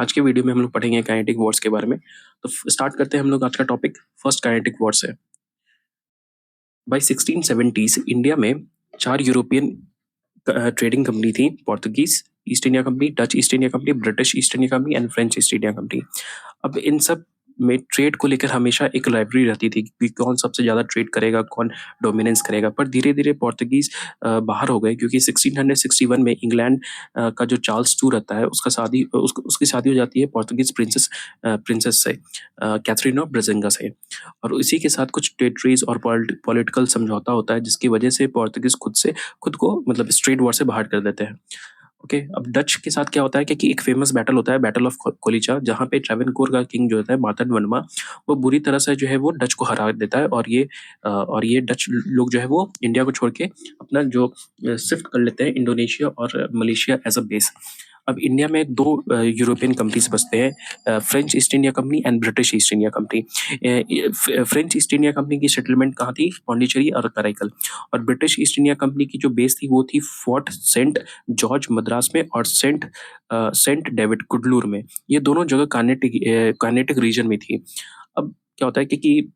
आज के वीडियो में हम लोग पढ़ेंगे काइनेटिक वॉर्स के बारे में। तो स्टार्ट करते हैं हम लोग आज का टॉपिक फर्स्ट काइनेटिक वॉर से। बाई 1670s इंडिया में 4 यूरोपियन ट्रेडिंग कंपनी थी। Portuguese east India company, Dutch east India company, British east India company and French east India company. अब इन सब में ट्रेड को लेकर हमेशा एक राइवलरी रहती थी कि कौन सबसे ज्यादा ट्रेड करेगा, कौन डोमिनेंस करेगा। पर धीरे धीरे पोर्तुगीज बाहर हो गए क्योंकि 1661 में इंग्लैंड का जो चार्ल्स टू रहता है उसकी शादी हो जाती है पोर्तुगीज प्रिंसेस से, कैथरीन ऑफ ब्राजेंगा से। और इसी के साथ कुछ टेरिटरीज और पॉलिटिकल समझौता होता है जिसकी वजह से पोर्तुगीज खुद को मतलब स्ट्रेट वॉर से बाहर कर देते हैं। ओके, अब डच के साथ क्या होता है कि एक फेमस बैटल होता है, बैटल ऑफ कोलिचा, जहाँ पे ट्रेवेनकोर का किंग जो होता है मार्तन वर्मा, वो बुरी तरह से जो है वो डच को हरा देता है। और ये डच लोग जो है वो इंडिया को छोड़ के अपना जो शिफ्ट कर लेते हैं इंडोनेशिया और मलेशिया एज अ बेस। अब इंडिया में दो यूरोपियन कंपनीज बसते हैं, French east India company and British east India company. French east India company की सेटलमेंट कहाँ थी? पौंडीचेरी और कराईकल। और ब्रिटिश ईस्ट इंडिया कंपनी की जो बेस थी वो थी फोर्ट सेंट जॉर्ज मद्रास में और सेंट डेविड कुडलूर में। ये दोनों जगह कार्नेटिक रीजन में थी। अब क्या होता है कि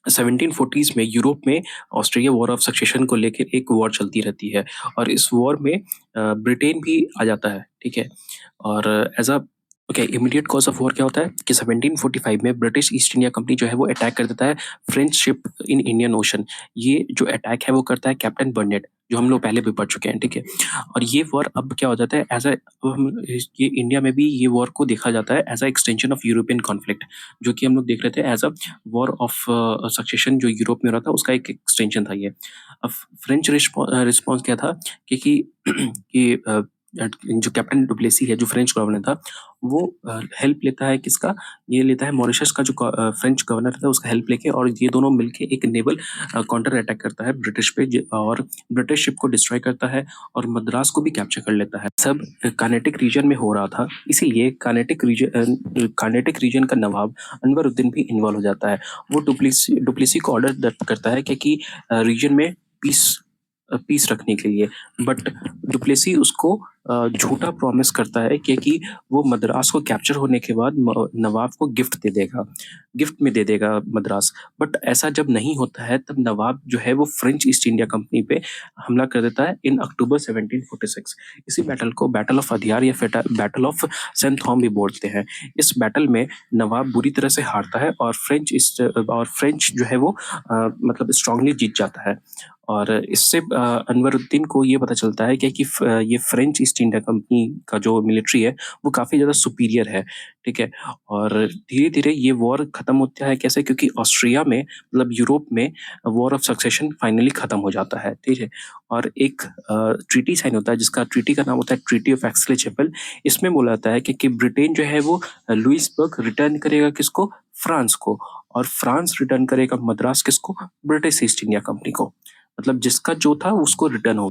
1740s में यूरोप में ऑस्ट्रेलिया वॉर ऑफ सक्सेशन को लेकर एक वॉर चलती रहती है और इस वॉर में ब्रिटेन भी आ जाता है। ठीक है, और as a okay, immediate cause of war क्या होता है कि 1745 में ब्रिटिश ईस्ट इंडिया कंपनी जो है वो अटैक कर देता है French ship in Indian ocean. ये जो अटैक है वो करता है कैप्टन बर्नेट, जो हम लोग पहले भी पढ़ चुके हैं। ठीक है, और ये वॉर अब क्या हो जाता है एज ये इंडिया में भी ये वॉर को देखा जाता है as a extension of European conflict, जो कि हम लोग देख रहे थे as a war of succession जो यूरोप में हो रहा था उसका एक एक्सटेंशन था ये। अब फ्रेंच रिस्पॉन्स क्या था कि जो कैप्टन डुप्लेसी है, जो फ्रेंच गवर्नर था, वो हेल्प लेता है किसका? ये लेता है मॉरिशस का जो फ्रेंच गवर्नर था उसका हेल्प लेके, और ये दोनों मिलके एक नेवल काउंटर अटैक करता है ब्रिटिश पे और ब्रिटिश शिप को डिस्ट्रॉय करता है और मद्रास को भी कैप्चर कर लेता है। सब कार्नेटिक रीजन में हो रहा था, इसीलिए कार्नेटिक रीजन का नवाब अनवरुद्दीन भी इन्वॉल्व हो जाता है। वो डुप्लेसी को ऑर्डर करता है कि रीजन में पीस रखने के लिए, बट डुप्लेसी उसको झूठा प्रॉमिस करता है कि वो मद्रास को कैप्चर होने के बाद नवाब को गिफ्ट में दे देगा मद्रास। बट ऐसा जब नहीं होता है तब नवाब जो है वो फ्रेंच ईस्ट इंडिया कंपनी पे हमला कर देता है इन अक्टूबर 1746। इसी बैटल को बैटल ऑफ अदियार या फिर बैटल ऑफ सेंट थॉम भी बोलते हैं। इस बैटल में नवाब बुरी तरह से हारता है और फ्रेंच जो है वो मतलब स्ट्रांगली जीत जाता है। और इससे अनवरुद्दीन को ये पता चलता है कि ये फ्रेंच ईस्ट इंडिया कंपनी का जो मिलिट्री है वो काफ़ी ज़्यादा सुपीरियर है। ठीक है, और धीरे धीरे ये वॉर खत्म होता है कैसे? क्योंकि ऑस्ट्रिया में मतलब यूरोप में वॉर ऑफ सक्सेशन फाइनली खत्म हो जाता है। ठीक है, और एक ट्रीटी साइन होता है जिसका ट्रीटी का नाम होता है ट्रीटी ऑफ एक्सले-चैपल। इसमें बोला जाता है कि ब्रिटेन जो है वो लुइसबर्ग रिटर्न करेगा किसको? फ्रांस को। और फ्रांस रिटर्न करेगा मद्रास किसको? ब्रिटिश ईस्ट इंडिया कंपनी को। मतलब जिसका जो था उसको रिटर्न हो